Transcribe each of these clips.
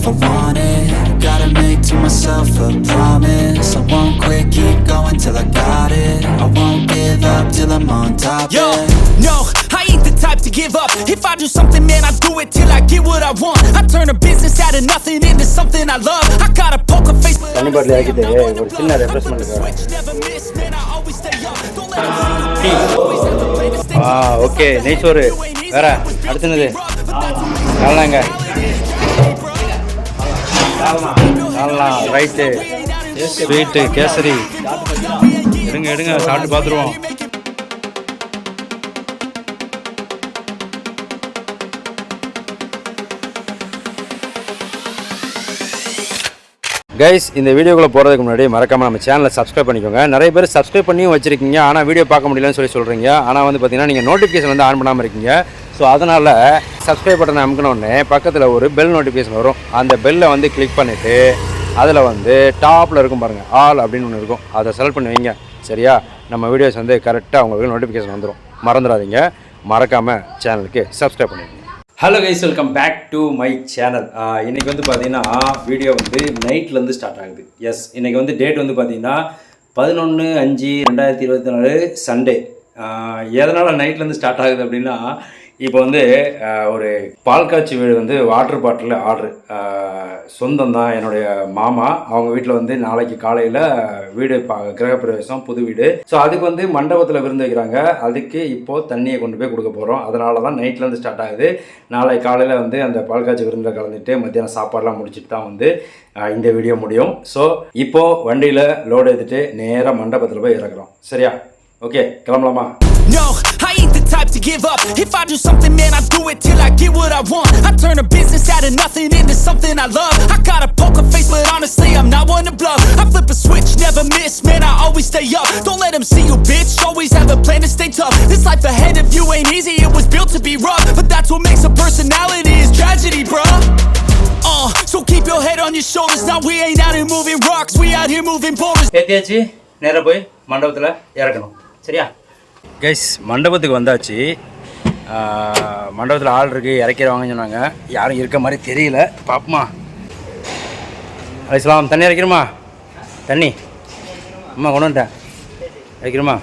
I want it. Gotta make to myself a promise. I won't quit, keep going till I got it. I won't give up till I'm on top. Yo, no, I ain't the type to give up. If I do something, man, I do it till I get what I want. I turn a business out of nothing into something I love. I got a poker face, but தண்ணி பாட்டில் ஆக்கிட்டு ஒரு சின்ன ரெஃப்ரெஷ்மெண்ட்டுக்காக. Okay நெய்ச்சோறு வேற அடுத்துனது காலனாங்க காலலாம் right sweet kesari எடுங்க எடுங்க சாப்பிட்டு பார்த்துருவோம். Guys இந்த வீடியோக்குள்ளே போகிறதுக்கு முன்னாடி மறக்காமல் நம்ம சேனலை சப்ஸ்கிரைப் பண்ணிக்கோங்க. நிறைய பேர் சப்ஸ்கிரைப் பண்ணியும் வச்சுருக்கீங்க, ஆனால் வீடியோ பார்க்க முடியலன்னு சொல்கிறீங்க. ஆனால் வந்து பார்த்தீங்கன்னா நீங்கள் நோட்டிஃபிகேஷன் வந்து ஆன் பண்ணாமல் இருக்கீங்க. ஸோ அதனால் சப்ஸ்கிரைப் பட்டனை அமுக்கினோடனே பக்கத்தில் ஒரு பெல் நோட்டிஃபிகேஷன் வரும். அந்த பெல்லை வந்து கிளிக் பண்ணிவிட்டு அதில் வந்து டாப்பில் இருக்கும் பாருங்கள், ஆல் அப்படின்னு ஒன்று இருக்கும், அதை செலக்ட் பண்ணி வைங்க. சரியா? நம்ம வீடியோஸ் வந்து கரெக்டாக உங்களுக்கு நோட்டிஃபிகேஷன் வந்துடும். மறந்துடாதீங்க, மறக்காமல் சேனலுக்கு சப்ஸ்கிரைப் பண்ணிடுங்க. Hello guys, welcome back to my channel. இன்றைக்கி வந்து பார்த்தீங்கன்னா வீடியோ வந்து நைட்லேருந்து ஸ்டார்ட் ஆகுது. எஸ், இன்றைக்கி வந்து டேட் வந்து பார்த்தீங்கன்னா 11/5/2024 சண்டே. எதனால் நைட்லேருந்து ஸ்டார்ட் ஆகுது அப்படின்னா, இப்போ வந்து ஒரு பால் காய்ச்சி வீடு வந்து வாட்டர் பாட்டில் ஆர்டரு. சொந்தம் தான், என்னுடைய மாமா. அவங்க வீட்டில் வந்து நாளைக்கு காலையில் வீடு கிரகப்பிரவேசம், புது வீடு. ஸோ அதுக்கு வந்து மண்டபத்தில் விருந்து வைக்கிறாங்க. அதுக்கு இப்போது தண்ணியை கொண்டு போய் கொடுக்க போகிறோம். அதனால தான் நைட்லேருந்து ஸ்டார்ட் ஆகுது. நாளை காலையில் வந்து அந்த பால் காய்ச்சி விருந்தில் கலந்துட்டு மத்தியானம் சாப்பாடெலாம் முடிச்சுட்டு தான் வந்து இந்த வீடியோ முடியும். ஸோ இப்போது வண்டியில் லோடு எடுத்துகிட்டு நேராக மண்டபத்தில் போய் இறக்குறோம். சரியா? ஓகே, கிளம்பலாமா? No, I ain't the type to give up. If I do something, man, I do it till I get what I want. I turn a business out of nothing into something I love. I got a poker face, but honestly, I'm not one to bluff. I flip a switch, never miss, man, I always stay up. Don't let them see you, bitch, always have a plan to stay tough. This life ahead of you ain't easy, it was built to be rough. But that's what makes a personality, is tragedy, bruh. So keep your head on your shoulders. Now we ain't out here moving rocks, we out here moving boulders. ஏத்தியாச்சு, நேராக போய் மண்டபத்தில் இறக்கணும். சரியா guys? மண்டபத்துக்கு வந்தாச்சு. மண்டபத்தில் ஆள் இருக்குது, இறக்கிறவாங்கன்னு சொன்னாங்க. யாரும் இருக்க மாதிரி தெரியல. பாப்பமா அலிஸ்லாம், தண்ணி இறக்கிறோமா? தண்ணி அம்மா கொண்டு வந்துட்டேன், இறக்கிறோமா?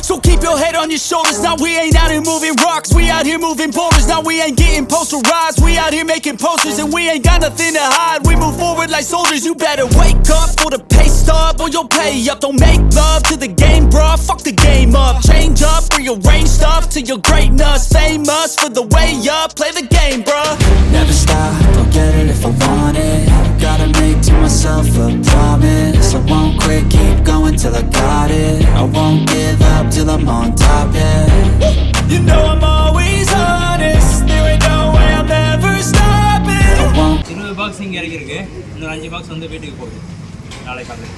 So keep your head on your shoulders. Now we ain't out here moving rocks, we out here moving boulders. Now we ain't getting posterized, we out here making posters. And we ain't got nothing to hide, we move forward like soldiers. You better wake up for the pay stub or you'll pay up. Don't make love to the game, bruh, fuck the game up. Change up, rearrange stuff to your greatness. Famous for the way up, play the game, bruh. Never stop, I'll get it if I want it. Gotta make to myself a promise. I won't quit, keep going till I got it. I won't give up till I'm on top, yeah. You know I'm always honest, there ain't no way I'm ever stopping. I won't 20 box இங்கே இறக்கிருக்கு. இன்னும் 5 box வந்து வீட்டுக்கு போகுது நாளை காலையில்.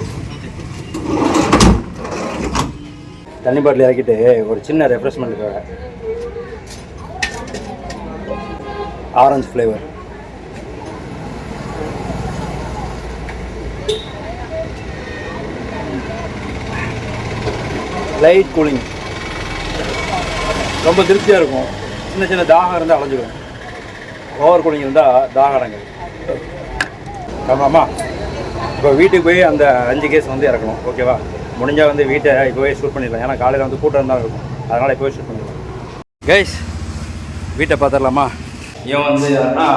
தண்ணி பாட்டில் இறக்கிட்டு ஒரு சின்ன ரெஃப்ரெஷ்மெண்ட்டுக்காக ஆரஞ்சு ஃப்ளேவர். லைட் கூலிங், ரொம்ப திருப்தியாக இருக்கும். சின்ன சின்ன தாகம் இருந்தால் அலைஞ்சிடும். ஓவர் கூலிங் இருந்தால் தாகம் அடங்குது. ஆமாம்மா, இப்போ வீட்டுக்கு போய் அந்த 5 கேஸ் வந்து இறக்கணும். ஓகேவா? முடிஞ்சால் வந்து வீட்டை இப்போவே ஷூட் பண்ணிடலாம். ஏன்னா காலையில் வந்து கூட்டம் இருந்தால் இருக்கும், அதனால் இப்போவே ஷூட் பண்ணிடலாம். கைஸ், வீட்டை பார்த்துடலாமா? இவன் வந்து யாருன்னா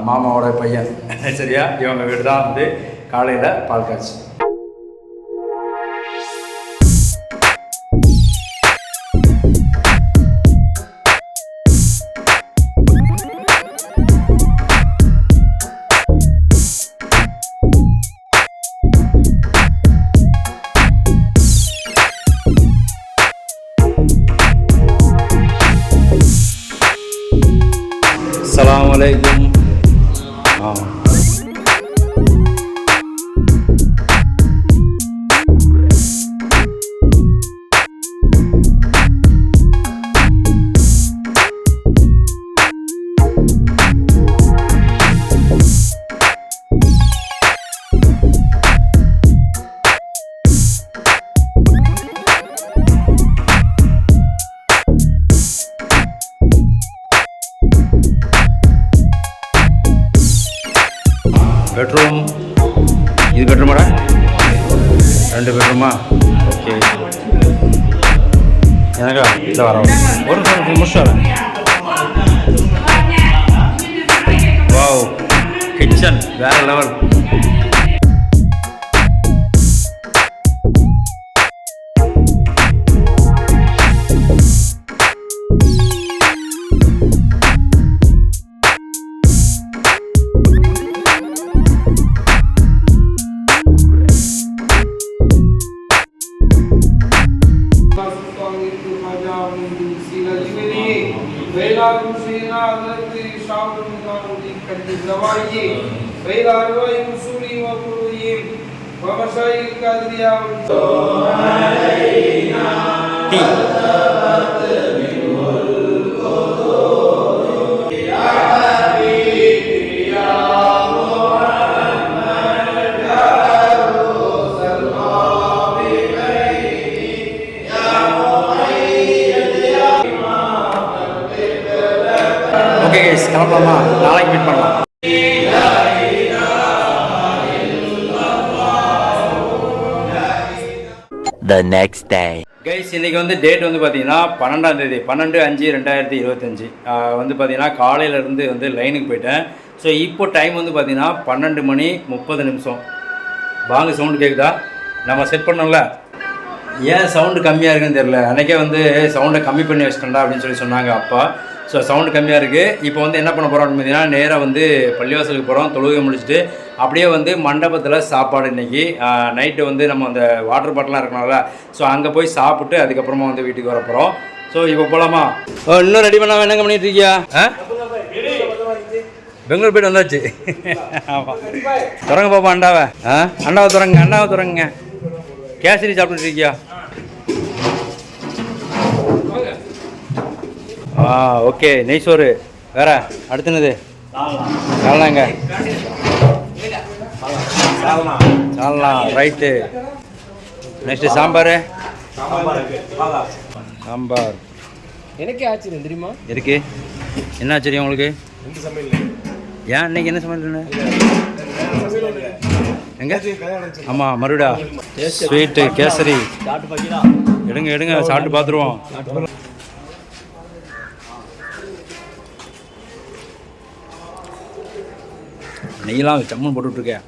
மாமாவோட பையன். சரியா? இவங்க வீடு தான் வந்து காலையில் பால் காய்ச்சி. Assalamualaikum. பெட்ரூம். இது பெட்ரூமாடா? 2 பெட்ரூமா? ஓகே. எனக்கா இல்லை வர ஒரு நிமிஷம் முடிச்சு வரேன். வாவ், கிச்சன் வேறு லெவல். ஓகே கைஸ், கிளம்பலாமா? நாளைக்கு மீட் பண்ணலாம். The next day. கைஸ், இன்றைக்கி வந்து டேட் வந்து பார்த்தீங்கன்னா 12ஆம் தேதி 12/5/2025 வந்து பார்த்தீங்கன்னா காலையிலேருந்து வந்து லைனுக்கு போயிட்டேன். ஸோ இப்போ டைம் வந்து பார்த்தீங்கன்னா 12:30. வாங்க, சவுண்டு கேட்குதா? நம்ம செட் பண்ணோம்ல, ஏன் சவுண்டு கம்மியாக இருக்குன்னு தெரில. அன்றைக்கே வந்து சவுண்டை கம்மி பண்ணி வச்சிட்டேன்டா அப்படின்னு சொன்னாங்க அப்பா. ஸோ சவுண்டு கம்மியாக இருக்குது. இப்போ வந்து என்ன பண்ண போகிறோம் அப்படின்னு பார்த்தீங்கன்னா, நேராக வந்து பள்ளிவாசலுக்கு போகிறோம். தொழுகை முடிச்சுட்டு அப்படியே வந்து மண்டபத்தில் சாப்பாடு. இன்றைக்கி நைட்டு வந்து நம்ம அந்த வாட்டர் பாட்டிலாம் இருக்கணும்ல, ஸோ அங்கே போய் சாப்பிட்டு அதுக்கப்புறமா வந்து வீட்டுக்கு வர போகிறோம். ஸோ இப்போ போகலாமா? இன்னும் ரெடி பண்ணாமல் என்னங்க பண்ணிட்டு இருக்கியா? பெங்களூர் போய்ட்டு வந்தாச்சு. ஆமாம், திறங்க பாப்பா அண்டாவை. அண்டாவை திறங்க. கேசரி சாப்பிட்டுட்டு இருக்கியா? ஓகே. நெய் சோறு வேறு. அடுத்துனது சால்னாங்க. சால்னா ரைட்டு. நெக்ஸ்ட்டு சாம்பார். எனக்கே ஆச்சரியம் தெரியுமா? இருக்கு. என்ன ஆச்சரியம் உங்களுக்கு? ஏன் இன்னைக்கு என்ன சமையல்? எங்க? ஆமாம், மறுடா ஸ்வீட்டு கேசரி. எடுங்க சாப்பிட்டு பார்த்துருவோம். நெய்யெல்லாம் சம்மன் போட்டுட்ருக்கேன்.